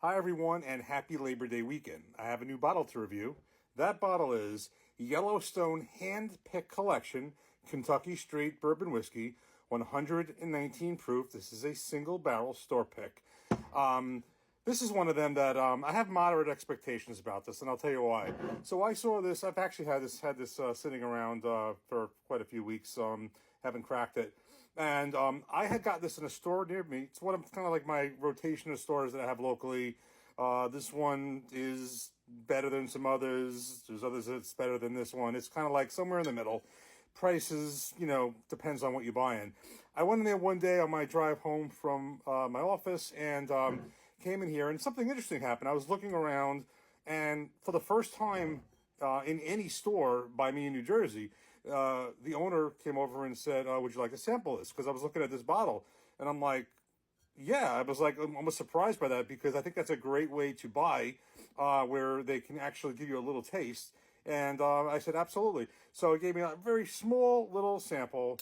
Hi, everyone, and happy Labor Day weekend. I have a new bottle to review. That bottle is Yellowstone Hand Pick Collection Kentucky Straight Bourbon Whiskey, 119 proof. This is a single barrel store pick. This is one of them that I have moderate expectations about this, and I'll tell you why. So I saw this. I've actually had this sitting around for quite a few weeks. Haven't cracked it, and I had got this in a store near me. It's one of kind of like my rotation of stores that I have locally. This one is better than some others. There's others that's better than this one. It's kind of like somewhere in the middle. Prices, depends on what you're buying. I went in there one day on my drive home from my office and came in here, and something interesting happened. I was looking around, and for the first time in any store by me in New Jersey, the owner came over and said, would you like to sample this? Because I was looking at this bottle, and I'm like, yeah, I was like, I'm almost surprised by that because I think that's a great way to buy where they can actually give you a little taste. And I said, absolutely. So it gave me a very small little sample.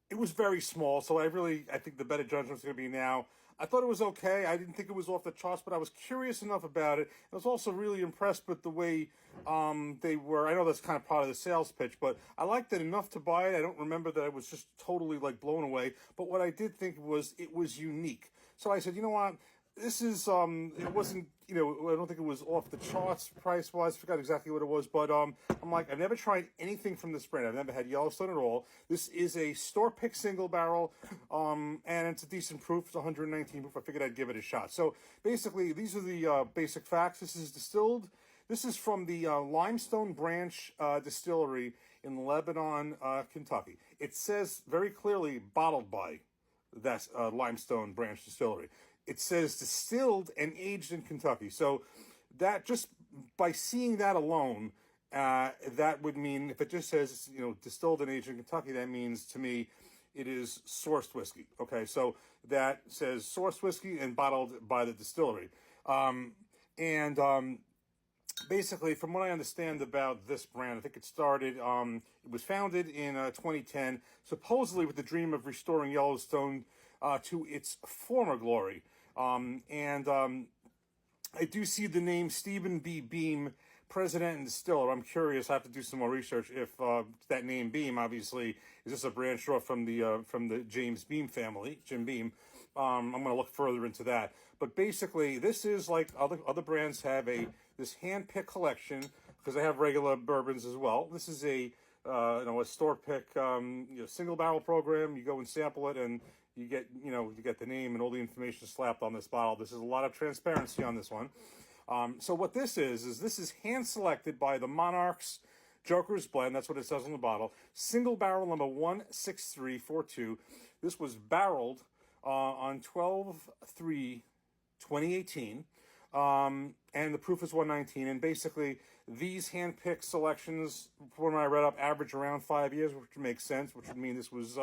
It was very small, so I think the better judgment's going to be now. I thought it was okay. I didn't think it was off the charts, but I was curious enough about it. I was also really impressed with the way they were. I know that's kind of part of the sales pitch, but I liked it enough to buy it. I don't remember that I was just totally like blown away, but what I did think was it was unique. So I said, you know what? This is it wasn't, I don't think it was off the charts price wise. I forgot exactly what it was, but I'm like, I've never tried anything from this brand. I've never had Yellowstone at all. This is a store pick single barrel, and it's a decent proof. It's 119 proof. I figured I'd give it a shot. So basically, these are the basic facts. This is distilled. This is from the Limestone Branch Distillery in Lebanon, Kentucky. It says very clearly bottled by that's Limestone Branch Distillery. It says distilled and aged in Kentucky. So that just by seeing that alone, that would mean if it just says, distilled and aged in Kentucky, that means to me it is sourced whiskey. Okay, so that says sourced whiskey and bottled by the distillery. And basically, from what I understand about this brand, I think it started, it was founded in 2010, supposedly with the dream of restoring Yellowstone to its former glory. I do see the name Stephen B. Beam, president and distiller. I'm curious. I have to do some more research if that name Beam, obviously, is this a branch off from the James Beam family, Jim Beam. I'm going to look further into that. But basically, this is like other brands have this hand-pick collection because they have regular bourbons as well. This is a store pick, single barrel program. You go and sample it, and you get the name and all the information slapped on this bottle. This is a lot of transparency on this one. So what this is hand selected by the Monarchs Joker's Blend. That's what it says on the bottle. Single barrel number 16342. This was barreled on 12/3/2018. And the proof is 119. And basically, these hand-picked selections, from what I read up, average around 5 years, which makes sense, which would mean this was,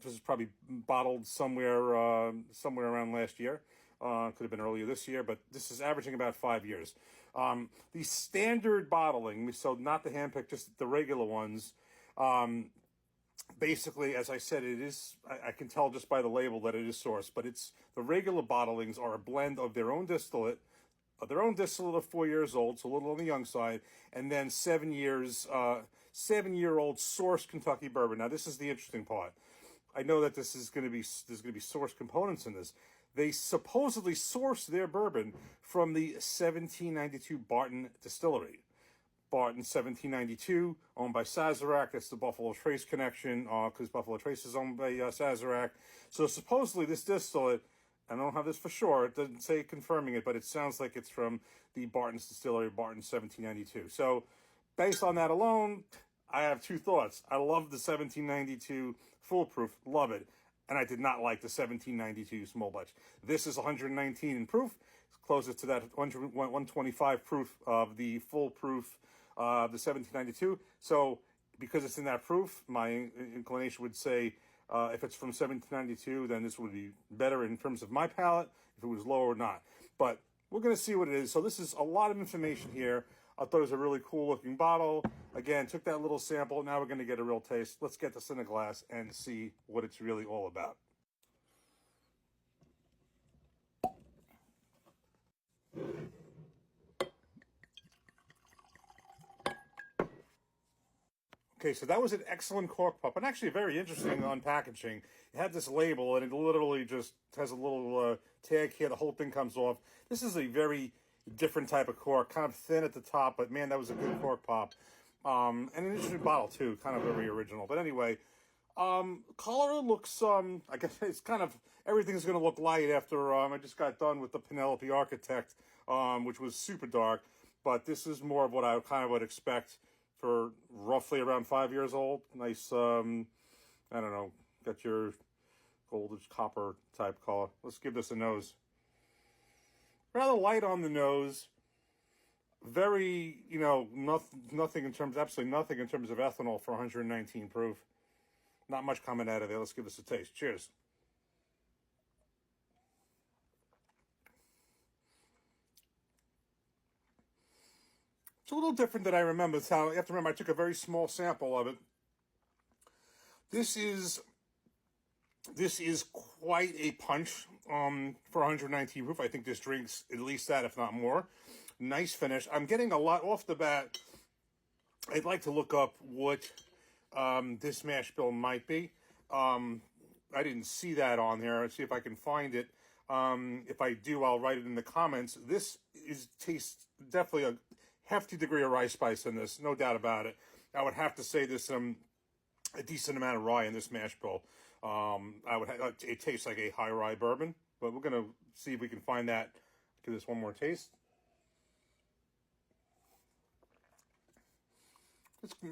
this is probably bottled somewhere around last year. Could have been earlier this year, but this is averaging about 5 years. The standard bottling, so not the hand-picked, just the regular ones, basically, as I said, it is, I can tell just by the label that it is sourced, but the regular bottlings are a blend of their own distillate, of 4 years old, so a little on the young side, and then 7-year-old sourced Kentucky bourbon. Now, this is the interesting part. I know that there's going to be sourced components in this. They supposedly sourced their bourbon from the 1792 Barton Distillery. Barton 1792, owned by Sazerac. That's the Buffalo Trace connection, because Buffalo Trace is owned by Sazerac. So supposedly this distillate, I don't have this for sure, it doesn't say confirming it, but it sounds like it's from the Barton's Distillery, Barton 1792. So based on that alone, I have two thoughts. I love the 1792 foolproof, love it. And I did not like the 1792 small batch. This is 119 in proof. It's closer to that 125 proof of the full proof of the 1792. So because it's in that proof, my inclination would say if it's from 1792, then this would be better in terms of my palate. If it was lower or not. But we're going to see what it is. So this is a lot of information here. I thought it was a really cool looking bottle. Again, took that little sample. Now we're going to get a real taste. Let's get this in a glass and see what it's really all about. Okay, so that was an excellent cork pop, and actually very interesting on packaging. It had this label, and it literally just has a little tag here. The whole thing comes off. This is a very different type of cork, kind of thin at the top, but man, that was a good cork pop. And an interesting bottle too, kind of very original. But anyway, color looks, I guess it's kind of, everything's going to look light after, I just got done with the Penelope Architect, which was super dark. But this is more of what I kind of would expect for roughly around 5 years old. Nice, I don't know, got your goldish copper type color. Let's give this a nose. Rather light on the nose. Very, nothing in terms, absolutely nothing in terms of ethanol for 119 proof. Not much coming out of there. Let's give this a taste. Cheers. It's a little different than I remember. It's how, you have to remember, I took a very small sample of it. This is quite a punch for 119 proof. I think this drinks at least that, if not more. Nice finish. I'm getting a lot off the bat. I'd like to look up what this mash bill might be. I didn't see that on there. Let's see if I can find it. If I do, I'll write it in the comments. This tastes definitely a hefty degree of rye spice in this, no doubt about it. I would have to say there's a decent amount of rye in this mash bill. It tastes like a high rye bourbon, but we're gonna see if we can find that. Give this one more taste.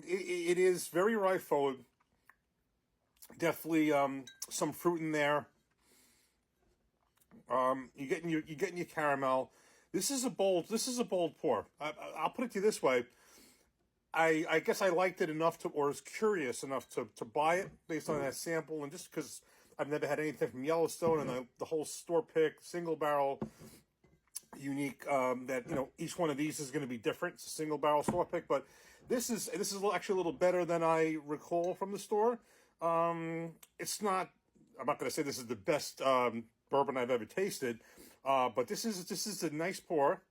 It is very rye forward. Definitely some fruit in there. You're getting your caramel. This is a bold pour. I'll put it to you this way. I guess I liked it enough to, or was curious enough to buy it based on that sample, and just because I've never had anything from Yellowstone and the whole store pick, single barrel, unique, that, each one of these is going to be different. It's a single barrel store pick, but this is actually a little better than I recall from the store. It's not, I'm not going to say this is the best bourbon I've ever tasted, but this is a nice pour.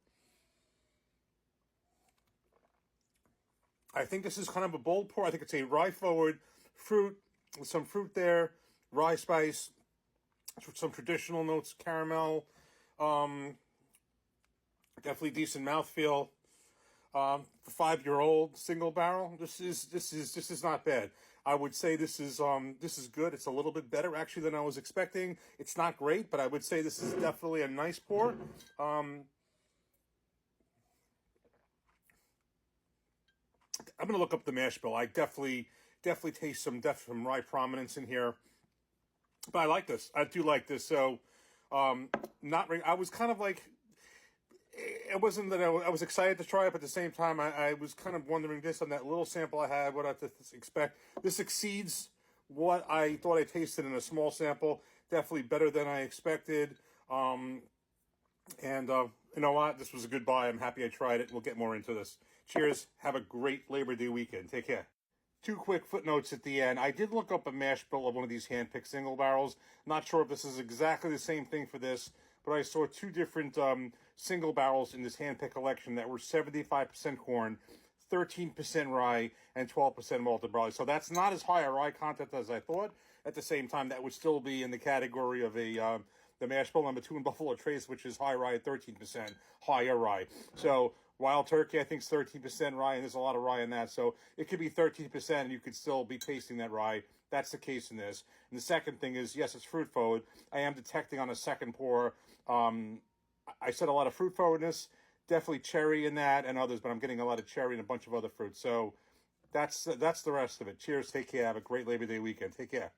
I think this is kind of a bold pour. I think it's a rye forward fruit, with some fruit there, rye spice, some traditional notes, caramel, definitely decent mouthfeel. For 5-year-old single barrel, this is not bad. I would say this is good. It's a little bit better actually than I was expecting. It's not great, but I would say this is definitely a nice pour. I'm gonna look up the mash bill. I definitely taste some rye prominence in here, but I like this. I do like this. So, I was kind of like, it wasn't that I was excited to try it, but at the same time, I was kind of wondering this on that little sample I had, what I have to expect. This exceeds what I thought I tasted in a small sample. Definitely better than I expected. You know what? This was a good buy. I'm happy I tried it. We'll get more into this. Cheers. Have a great Labor Day weekend. Take care. Two quick footnotes at the end. I did look up a mash bill of one of these hand-picked single barrels. Not sure if this is exactly the same thing for this, but I saw two different single barrels in this hand-picked collection that were 75% corn, 13% rye, and 12% malted barley. So that's not as high a rye content as I thought. At the same time, that would still be in the category of the mash bill number 2 in Buffalo Trace, which is high rye at 13%, higher rye. So Wild Turkey, I think, is 13% rye, and there's a lot of rye in that. So it could be 13%, and you could still be tasting that rye. That's the case in this. And the second thing is, yes, it's fruit forward. I am detecting on a second pour, I said a lot of fruit forwardness, definitely cherry in that and others, but I'm getting a lot of cherry and a bunch of other fruits. So that's the rest of it. Cheers. Take care. Have a great Labor Day weekend. Take care.